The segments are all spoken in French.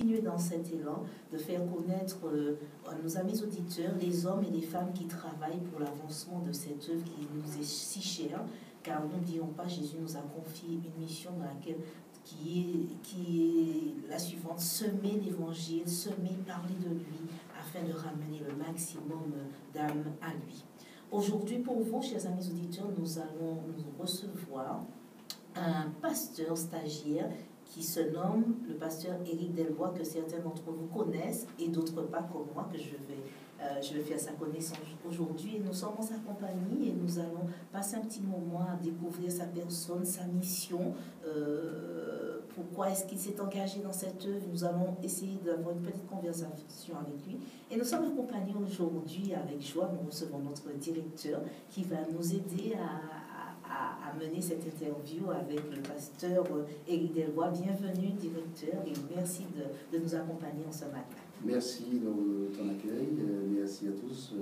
continuer dans cet élan, de faire connaître à nos amis auditeurs les hommes et les femmes qui travaillent pour l'avancement de cette œuvre qui nous est si chère, car n'oublions pas, Jésus nous a confié une mission dans laquelle qui est la suivante: semer l'évangile, semer, parler de lui, afin de ramener le maximum d'âmes à lui. Aujourd'hui, pour vous, chers amis auditeurs, nous allons nous recevoir un pasteur stagiaire qui se nomme le pasteur Éric Delbois, que certains d'entre vous connaissent et d'autres pas, comme moi, que je vais faire sa connaissance aujourd'hui. Et nous sommes en sa compagnie et nous allons passer un petit moment à découvrir sa personne, sa mission, pourquoi est-ce qu'il s'est engagé dans cette œuvre. Nous allons essayer d'avoir une petite conversation avec lui. Et nous sommes accompagnés aujourd'hui avec joie. Nous recevons notre directeur qui va nous aider à mener cette interview avec le pasteur Éric Delbois. Bienvenue, directeur, et merci de nous accompagner en ce matin. Merci de ton accueil, merci à tous.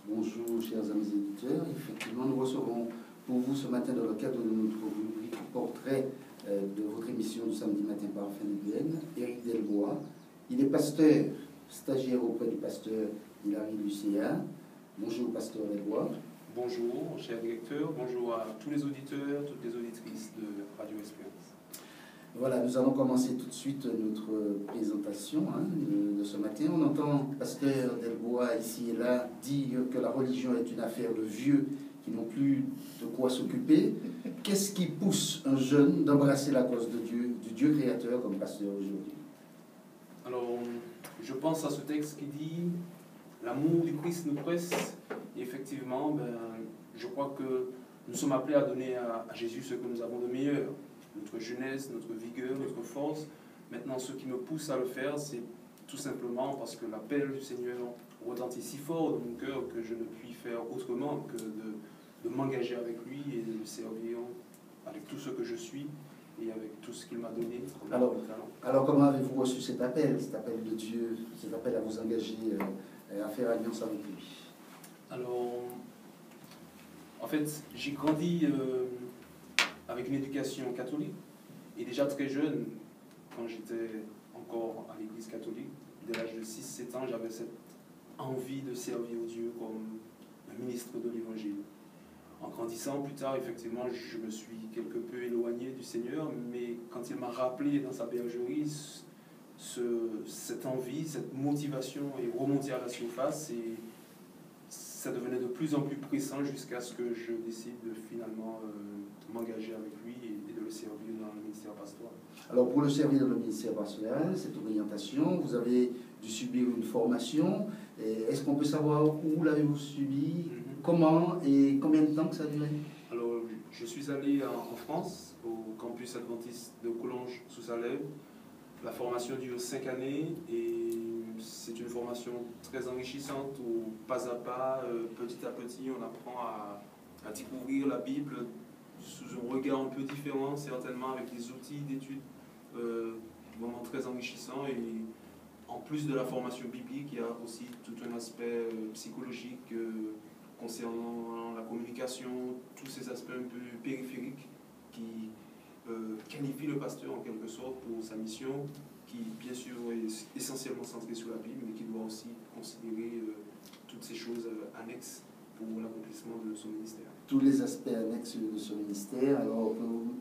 Bonjour, chers amis éditeurs. Effectivement, nous recevrons pour vous ce matin, dans le cadre de notre rubrique portrait de votre émission du samedi matin par FNBN, Éric Delbois. Il est pasteur, stagiaire auprès du pasteur Hilary Lucéa. Bonjour, pasteur Delbois. Bonjour, cher directeur, bonjour à tous les auditeurs, toutes les auditrices de Radio Espérance. Voilà, nous allons commencer tout de suite notre présentation de ce matin. On entend pasteur Delbois ici et là dire que la religion est une affaire de vieux qui n'ont plus de quoi s'occuper. Qu'est-ce qui pousse un jeune d'embrasser la cause de Dieu, du Dieu créateur comme pasteur aujourd'hui? Alors, je pense à ce texte qui dit « L'amour du Christ nous presse ». Et effectivement, je crois que nous sommes appelés à donner à Jésus ce que nous avons de meilleur. Notre jeunesse, notre vigueur, notre force. Maintenant, ce qui me pousse à le faire, c'est tout simplement parce que l'appel du Seigneur retentit si fort dans mon cœur que je ne puis faire autrement que de m'engager avec lui et de le servir avec tout ce que je suis et avec tout ce qu'il m'a donné. Alors, comment avez-vous reçu cet appel de Dieu, cet appel à vous engager, à faire alliance avec lui? Alors, en fait, j'ai grandi avec une éducation catholique et déjà très jeune, quand j'étais encore à l'église catholique, dès l'âge de 6-7 ans, j'avais cette envie de servir Dieu comme un ministre de l'évangile. En grandissant plus tard, effectivement, je me suis quelque peu éloigné du Seigneur, mais quand il m'a rappelé dans sa bergerie, cette envie, cette motivation est remontée à la surface et ça devenait de plus en plus pressant jusqu'à ce que je décide de finalement m'engager avec lui et de le servir dans le ministère pastoral. Alors pour le servir dans le ministère pastoral, cette orientation, vous avez dû subir une formation. Est-ce qu'on peut savoir où l'avez-vous subi, comment et combien de temps que ça a duré? Alors je suis allé en France, au campus adventiste de Collonges sous Salève. La formation dure 5 années et c'est une formation très enrichissante où pas à pas, petit à petit, on apprend à découvrir la Bible sous un regard un peu différent, certainement avec des outils d'études vraiment très enrichissants. Et en plus de la formation biblique, il y a aussi tout un aspect psychologique concernant la communication, tous ces aspects un peu périphériques qui qualifient le pasteur en quelque sorte pour sa mission, qui bien sûr est essentiellement centrée sur la Bible, mais qui doit aussi considérer toutes ces choses annexes pour l'accomplissement de son ministère. Tous les aspects annexes de son ministère. Alors,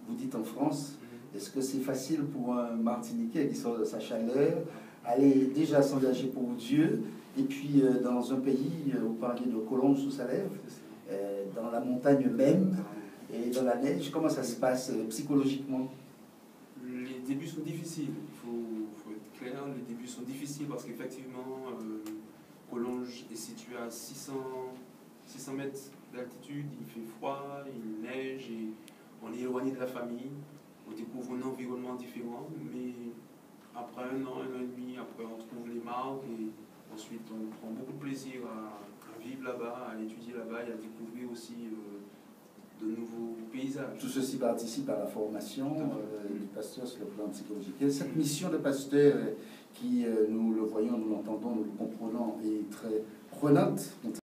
vous dites en France, est-ce que c'est facile pour un Martiniquais qui sort de sa chaleur, aller déjà s'engager pour Dieu, et puis dans un pays, vous parliez de Collonges sous Salève, dans la montagne même, et dans la neige, comment ça se passe psychologiquement? Les débuts sont difficiles, il faut être clair, les débuts sont difficiles parce qu'effectivement, Collonges est situé à 600 mètres d'altitude, il fait froid, il neige, et on est éloigné de la famille, on découvre un environnement différent, mais après 1 an, 1 an et demi, après on trouve les marques et ensuite on prend beaucoup de plaisir à vivre là-bas, à étudier là-bas et à découvrir aussi de nouveaux paysages. Tout ceci participe à la formation du pasteur sur le plan psychologique. Et cette mission de pasteur qui, nous le voyons, nous l'entendons, nous le comprenons, est très prenante.